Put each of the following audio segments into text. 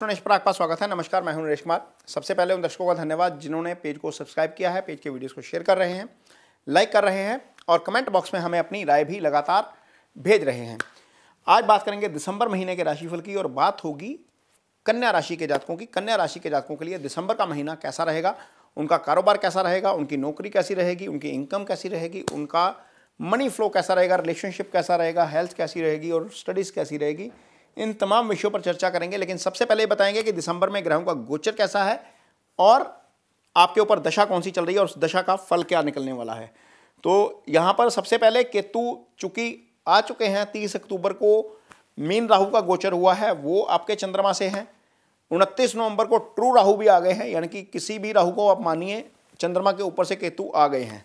नरेश पर आपका स्वागत है। नमस्कार, मैं हूं नरेश कुमार। सबसे पहले उन दर्शकों का धन्यवाद जिन्होंने पेज को सब्सक्राइब किया है, पेज के वीडियोस को शेयर कर रहे हैं, लाइक कर रहे हैं और कमेंट बॉक्स में हमें अपनी राय भी लगातार भेज रहे हैं। आज बात करेंगे दिसंबर महीने के राशिफल की और बात होगी कन्या राशि के जातकों की। कन्या राशि के जातकों के लिए दिसंबर का महीना कैसा रहेगा, उनका कारोबार कैसा रहेगा, उनकी नौकरी कैसी रहेगी, उनकी इनकम कैसी रहेगी, उनका मनी फ्लो कैसा रहेगा, रिलेशनशिप कैसा रहेगा, हेल्थ कैसी रहेगी और स्टडीज़ कैसी रहेगी, इन तमाम विषयों पर चर्चा करेंगे। लेकिन सबसे पहले बताएंगे कि दिसंबर में ग्रहों का गोचर कैसा है और आपके ऊपर दशा कौन सी चल रही है और उस दशा का फल क्या निकलने वाला है। तो यहाँ पर सबसे पहले केतु चूंकि आ चुके हैं, 30 अक्टूबर को मीन राहु का गोचर हुआ है, वो आपके चंद्रमा से है। 29 नवंबर को ट्रू राहु भी आ गए हैं, यानी कि किसी भी राहु को आप मानिए चंद्रमा के ऊपर से केतु आ गए हैं।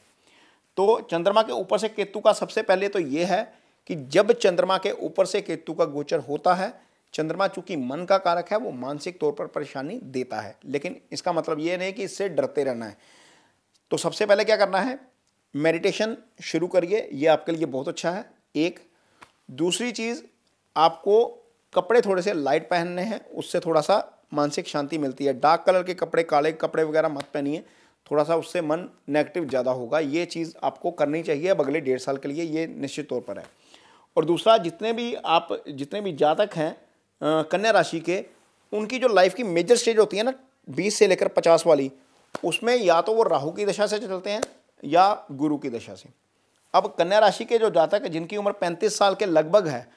तो चंद्रमा के ऊपर से केतु का सबसे पहले तो ये है कि जब चंद्रमा के ऊपर से केतु का गोचर होता है, चंद्रमा चूंकि मन का कारक है, वो मानसिक तौर पर परेशानी देता है, लेकिन इसका मतलब ये नहीं कि इससे डरते रहना है। तो सबसे पहले क्या करना है, मेडिटेशन शुरू करिए, ये आपके लिए बहुत अच्छा है। एक दूसरी चीज़, आपको कपड़े थोड़े से लाइट पहनने हैं, उससे थोड़ा सा मानसिक शांति मिलती है। डार्क कलर के कपड़े, काले कपड़े वगैरह मत पहनिए, थोड़ा सा उससे मन नेगेटिव ज़्यादा होगा। ये चीज़ आपको करनी चाहिए अब अगले 1.5 साल के लिए, ये निश्चित तौर पर है। और दूसरा, जितने भी जातक हैं कन्या राशि के, उनकी जो लाइफ की मेजर स्टेज होती है ना 20 से लेकर 50 वाली, उसमें या तो वो राहु की दशा से चलते हैं या गुरु की दशा से। अब कन्या राशि के जो जातक जिनकी उम्र 35 साल के लगभग है,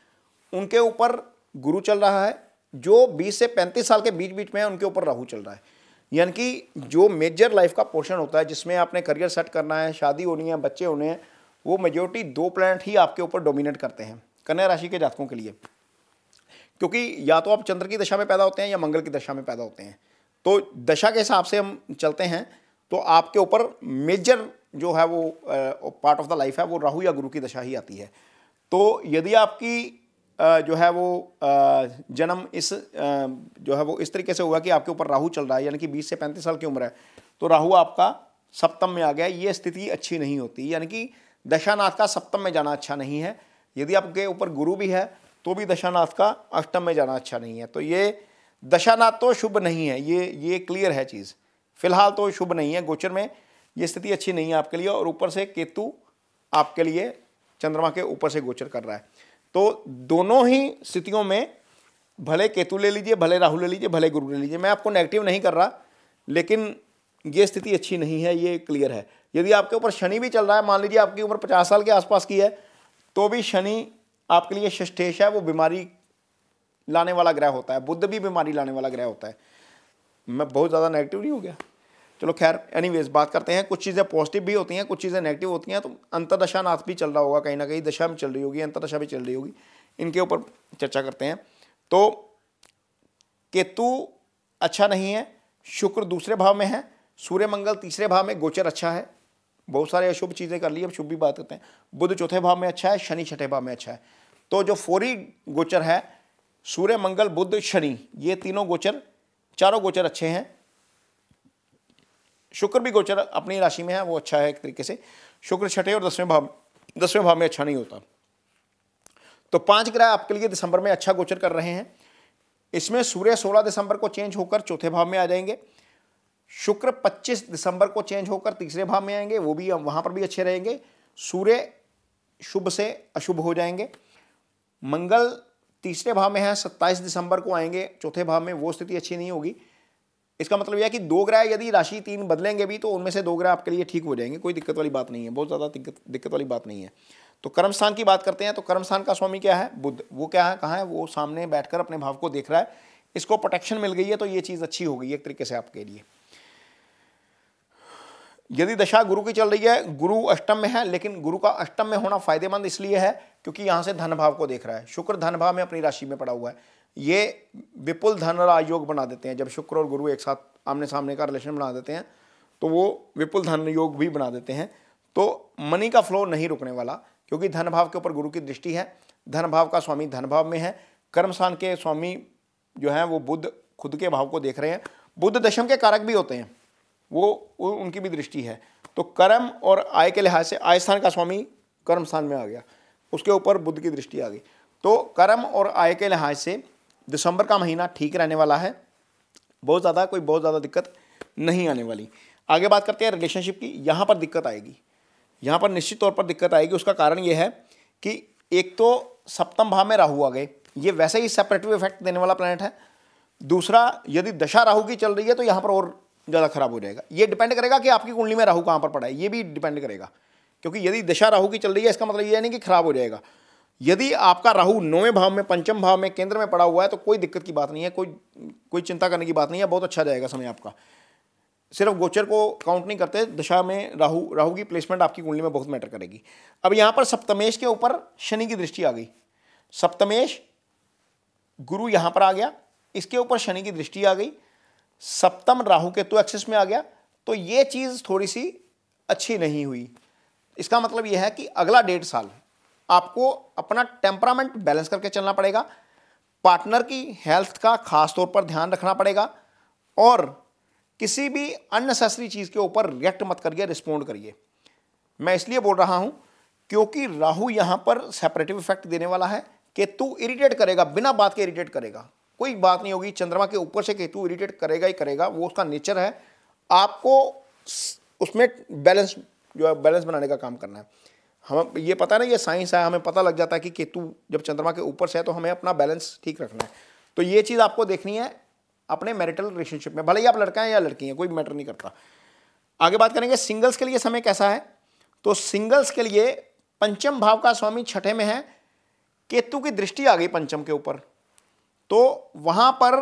उनके ऊपर गुरु चल रहा है। जो 20 से 35 साल के बीच बीच में है, उनके ऊपर राहु चल रहा है। यानी कि जो मेजर लाइफ का पोर्शन होता है, जिसमें आपने करियर सेट करना है, शादी होनी है, बच्चे होने हैं, वो मेजोरिटी 2 प्लैनेट ही आपके ऊपर डोमिनेट करते हैं कन्या राशि के जातकों के लिए। क्योंकि या तो आप चंद्र की दशा में पैदा होते हैं या मंगल की दशा में पैदा होते हैं। तो दशा के हिसाब से हम चलते हैं, तो आपके ऊपर मेजर जो है वो पार्ट ऑफ द लाइफ है, वो राहु या गुरु की दशा ही आती है। तो यदि आपकी जो है वो जन्म जो है वो इस तरीके से हुआ कि आपके ऊपर राहु चल रहा है, यानी कि 20 से 35 साल की उम्र है, तो राहु आपका सप्तम में आ गया, ये स्थिति अच्छी नहीं होती। यानी कि दशानाथ का सप्तम में जाना अच्छा नहीं है। यदि आपके ऊपर गुरु भी है तो भी दशानाथ का अष्टम में जाना अच्छा नहीं है। तो ये दशानाथ तो शुभ नहीं है, ये क्लियर है चीज़। फिलहाल तो शुभ नहीं है, गोचर में ये स्थिति अच्छी नहीं है आपके लिए। और ऊपर से केतु आपके लिए चंद्रमा के ऊपर से गोचर कर रहा है। तो दोनों ही स्थितियों में, भले केतु ले लीजिए, भले राहु ले लीजिए, भले गुरु ले लीजिए, मैं आपको नेगेटिव नहीं कर रहा, लेकिन ये स्थिति अच्छी नहीं है, ये क्लियर है। यदि आपके ऊपर शनि भी चल रहा है, मान लीजिए आपकी उम्र 50 साल के आसपास की है, तो भी शनि आपके लिए षष्ठेश है, वो बीमारी लाने वाला ग्रह होता है। बुध भी बीमारी लाने वाला ग्रह होता है। मैं बहुत ज़्यादा नेगेटिव नहीं हो गया? चलो खैर, एनीवेज बात करते हैं। कुछ चीज़ें पॉजिटिव भी होती हैं, कुछ चीज़ें नेगेटिव होती हैं। तो अंतर्दशा नाथ भी चल रहा होगा, कहीं ना कहीं दशा में चल रही होगी, अंतर्दशा भी चल रही होगी, इनके ऊपर चर्चा करते हैं। तो केतु अच्छा नहीं है, शुक्र दूसरे भाव में है, सूर्य मंगल तीसरे भाव में गोचर अच्छा है। बहुत सारे अशुभ चीज़ें कर ली, अब शुभ भी बात करते हैं। बुध चौथे भाव में अच्छा है, शनि छठे भाव में अच्छा है। तो जो फोरी गोचर है, सूर्य मंगल बुध शनि, ये तीनों गोचर, चारों गोचर अच्छे हैं। शुक्र भी गोचर अपनी राशि में है, वो अच्छा है एक तरीके से। शुक्र छठे और 10वें भाव में अच्छा नहीं होता। तो 5 ग्रह आपके लिए दिसंबर में अच्छा गोचर कर रहे हैं। इसमें सूर्य 16 दिसंबर को चेंज होकर चौथे भाव में आ जाएंगे। शुक्र 25 दिसंबर को चेंज होकर तीसरे भाव में आएंगे, वो भी वहां पर भी अच्छे रहेंगे। सूर्य शुभ से अशुभ हो जाएंगे। मंगल तीसरे भाव में है, 27 दिसंबर को आएंगे चौथे भाव में, वो स्थिति अच्छी नहीं होगी। इसका मतलब यह है कि 2 ग्रह, यदि राशि 3 बदलेंगे भी, तो उनमें से 2 ग्रह आपके लिए ठीक हो जाएंगे, कोई दिक्कत वाली बात नहीं है, बहुत ज़्यादा दिक्कत वाली बात नहीं है। तो कर्म स्थान की बात करते हैं। तो कर्म स्थान का स्वामी क्या है? बुध। वो क्या है, कहाँ है? वो सामने बैठकर अपने भाव को देख रहा है, इसको प्रोटेक्शन मिल गई है, तो ये चीज़ अच्छी हो गई एक तरीके से आपके लिए। यदि दशा गुरु की चल रही है, गुरु अष्टम में है, लेकिन गुरु का अष्टम में होना फायदेमंद इसलिए है क्योंकि यहाँ से धन भाव को देख रहा है। शुक्र धन भाव में अपनी राशि में पड़ा हुआ है, ये विपुल धन योग बना देते हैं। जब शुक्र और गुरु एक साथ आमने सामने का रिलेशन बना देते हैं, तो वो विपुल धन योग भी बना देते हैं। तो मनी का फ्लो नहीं रुकने वाला, क्योंकि धन भाव के ऊपर गुरु की दृष्टि है। धन भाव का स्वामी धन भाव में है। कर्म स्थान के स्वामी जो है वो बुध खुद के भाव को देख रहे हैं। बुध दशम के कारक भी होते हैं, वो उनकी भी दृष्टि है। तो कर्म और आय के लिहाज से आय स्थान का स्वामी कर्म स्थान में आ गया, उसके ऊपर बुध की दृष्टि आ गई। तो कर्म और आय के लिहाज से दिसंबर का महीना ठीक रहने वाला है। बहुत ज़्यादा दिक्कत नहीं आने वाली। आगे बात करते हैं रिलेशनशिप की। यहाँ पर दिक्कत आएगी, यहाँ पर निश्चित तौर पर दिक्कत आएगी। उसका कारण ये है कि एक तो सप्तम भाव में राहु आ गए, ये वैसे ही सेपरेटिव इफेक्ट देने वाला प्लैनेट है। दूसरा, यदि दशा राहु की चल रही है तो यहाँ पर और ज़्यादा खराब हो जाएगा। ये डिपेंड करेगा कि आपकी कुंडली में राहु कहाँ पर पड़ा है, ये भी डिपेंड करेगा। क्योंकि यदि दशा राहु की चल रही है इसका मतलब ये नहीं कि खराब हो जाएगा। यदि आपका राहु 9वें भाव में, पंचम भाव में, केंद्र में पड़ा हुआ है तो कोई दिक्कत की बात नहीं है, कोई चिंता करने की बात नहीं है, बहुत अच्छा जाएगा समय आपका। सिर्फ गोचर को काउंट नहीं करते, दशा में राहु की प्लेसमेंट आपकी कुंडली में बहुत मैटर करेगी। अब यहाँ पर सप्तमेश के ऊपर शनि की दृष्टि आ गई। सप्तमेश गुरु यहाँ पर आ गया, इसके ऊपर शनि की दृष्टि आ गई, सप्तम राहु केतु एक्सिस में आ गया। तो ये चीज़ थोड़ी सी अच्छी नहीं हुई। इसका मतलब यह है कि अगला 1.5 साल आपको अपना टेम्परामेंट बैलेंस करके चलना पड़ेगा। पार्टनर की हेल्थ का खास तौर पर ध्यान रखना पड़ेगा और किसी भी अननेसेसरी चीज़ के ऊपर रिएक्ट मत करिए, रिस्पोंड करिए। मैं इसलिए बोल रहा हूं क्योंकि राहु यहां पर सेपरेटिव इफेक्ट देने वाला है। केतु इरिटेट करेगा, बिना बात के इरिटेट करेगा, कोई बात नहीं होगी। चंद्रमा के ऊपर से केतु इरिटेट करेगा ही करेगा, वो उसका नेचर है। आपको उसमें बैलेंस जो है, बैलेंस बनाने का काम करना है। हमें ये पता है ना, ये साइंस है, हमें पता लग जाता है कि केतु जब चंद्रमा के ऊपर से है तो हमें अपना बैलेंस ठीक रखना है। तो ये चीज़ आपको देखनी है अपने मैरिटल रिलेशनशिप में, भले ही आप लड़का हैं या लड़की हैं, कोई मैटर नहीं करता। आगे बात करेंगे सिंगल्स के लिए समय कैसा है। तो सिंगल्स के लिए पंचम भाव का स्वामी छठे में है, केतु की दृष्टि आ गई पंचम के ऊपर, तो वहां पर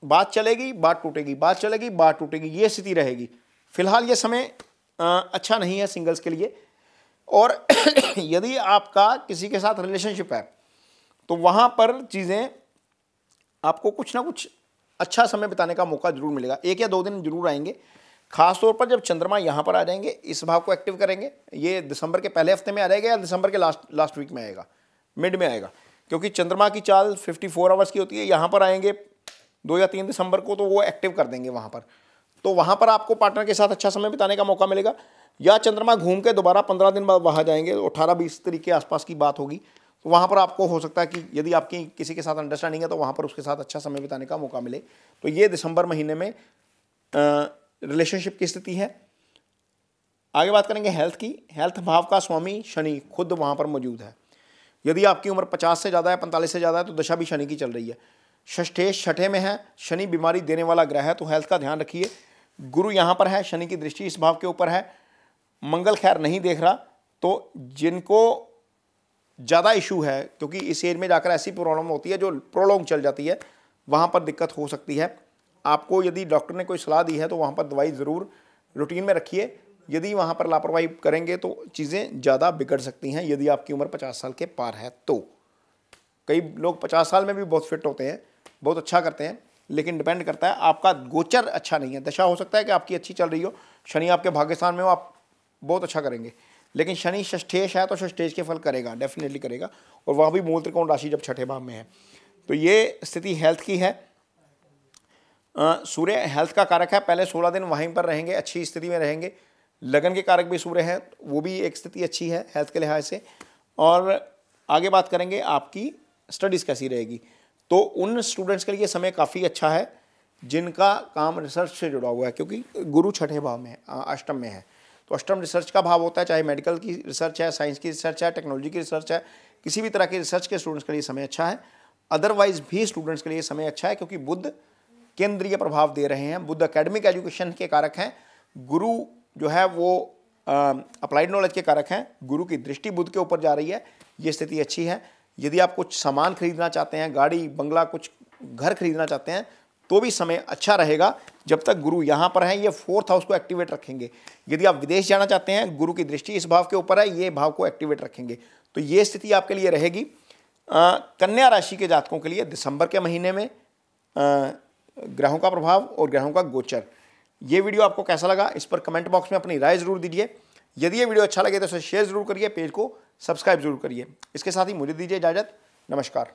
बात चलेगी, बात टूटेगी, बात चलेगी, बात टूटेगी, ये स्थिति रहेगी। फिलहाल ये समय अच्छा नहीं है सिंगल्स के लिए। और यदि आपका किसी के साथ रिलेशनशिप है तो वहां पर चीज़ें आपको कुछ ना कुछ अच्छा समय बिताने का मौका जरूर मिलेगा। 1 या 2 दिन जरूर आएंगे, खासतौर पर जब चंद्रमा यहाँ पर आ जाएंगे, इस भाव को एक्टिव करेंगे। ये दिसंबर के पहले हफ्ते में आ जाएगा या दिसंबर के लास्ट वीक में आएगा, मिड में आएगा, क्योंकि चंद्रमा की चाल 54 आवर्स की होती है। यहाँ पर आएंगे 2 या 3 दिसंबर को, तो वो एक्टिव कर देंगे वहाँ पर। तो वहाँ पर आपको पार्टनर के साथ अच्छा समय बिताने का मौका मिलेगा। या चंद्रमा घूम के दोबारा 15 दिन बाद वहाँ जाएंगे, 18-20 तारीख के आसपास की बात होगी, तो वहाँ पर आपको हो सकता है कि यदि आपकी किसी के साथ अंडरस्टैंडिंग है तो वहाँ पर उसके साथ अच्छा समय बिताने का मौका मिले। तो ये दिसंबर महीने में रिलेशनशिप की स्थिति है। आगे बात करेंगे हेल्थ की। हेल्थ भाव का स्वामी शनि खुद वहाँ पर मौजूद है। यदि आपकी उम्र 50 से ज़्यादा है, 45 से ज़्यादा है, तो दशा भी शनि की चल रही है। षष्ठेश छठे में है, शनि बीमारी देने वाला ग्रह है, तो हेल्थ का ध्यान रखिए। गुरु यहाँ पर है, शनि की दृष्टि इस भाव के ऊपर है, मंगल खैर नहीं देख रहा। तो जिनको ज़्यादा इशू है, क्योंकि इस एज में जाकर ऐसी प्रॉब्लम होती है जो प्रोलॉन्ग चल जाती है, वहाँ पर दिक्कत हो सकती है। आपको यदि डॉक्टर ने कोई सलाह दी है तो वहाँ पर दवाई ज़रूर रूटीन में रखिए। यदि वहाँ पर लापरवाही करेंगे तो चीज़ें ज़्यादा बिगड़ सकती हैं। यदि आपकी उम्र 50 साल के पार है तो कई लोग 50 साल में भी बहुत फिट होते हैं, बहुत अच्छा करते हैं, लेकिन डिपेंड करता है आपका गोचर अच्छा नहीं है। दशा हो सकता है कि आपकी अच्छी चल रही हो, शनि आपके भाग्यस्थान में हो, आप बहुत अच्छा करेंगे, लेकिन शनि षष्ठेश है तो षष्ठेश के फल करेगा, डेफिनेटली करेगा। और वह भी मूल त्रिकोण राशि जब छठे भाव में है। तो ये स्थिति हेल्थ की है। सूर्य हेल्थ का कारक है, पहले 16 दिन वहीं पर रहेंगे, अच्छी स्थिति में रहेंगे। लगन के कारक भी सूर्य हैं, वो भी एक स्थिति अच्छी है हेल्थ के लिहाज से। और आगे बात करेंगे आपकी स्टडीज़ कैसी रहेगी। तो उन स्टूडेंट्स के लिए समय काफ़ी अच्छा है जिनका काम रिसर्च से जुड़ा हुआ है, क्योंकि गुरु छठे भाव में अष्टम में है। तो अष्टम रिसर्च का भाव होता है, चाहे मेडिकल की रिसर्च है, साइंस की रिसर्च है, टेक्नोलॉजी की रिसर्च है, किसी भी तरह की रिसर्च के स्टूडेंट्स के लिए समय अच्छा है। अदरवाइज भी स्टूडेंट्स के लिए समय अच्छा है, क्योंकि बुध केंद्रीय प्रभाव दे रहे हैं, बुध एकेडमिक एजुकेशन के कारक हैं, गुरु जो है वो अप्लाइड नॉलेज के कारक हैं। गुरु की दृष्टि बुध के ऊपर जा रही है, ये स्थिति अच्छी है। यदि आप कुछ सामान खरीदना चाहते हैं, गाड़ी बंगला कुछ घर खरीदना चाहते हैं, तो भी समय अच्छा रहेगा जब तक गुरु यहाँ पर हैं। ये 4th हाउस को एक्टिवेट रखेंगे। यदि आप विदेश जाना चाहते हैं, गुरु की दृष्टि इस भाव के ऊपर है, ये भाव को एक्टिवेट रखेंगे। तो ये स्थिति आपके लिए रहेगी। कन्या राशि के जातकों के लिए दिसंबर के महीने में ग्रहों का प्रभाव और ग्रहों का गोचर। ये वीडियो आपको कैसा लगा, इस पर कमेंट बॉक्स में अपनी राय जरूर दीजिए। यदि ये वीडियो अच्छा लगे तो इसे शेयर जरूर करिए, पेज को सब्सक्राइब जरूर करिए। इसके साथ ही मुझे दीजिए इजाज़त। नमस्कार।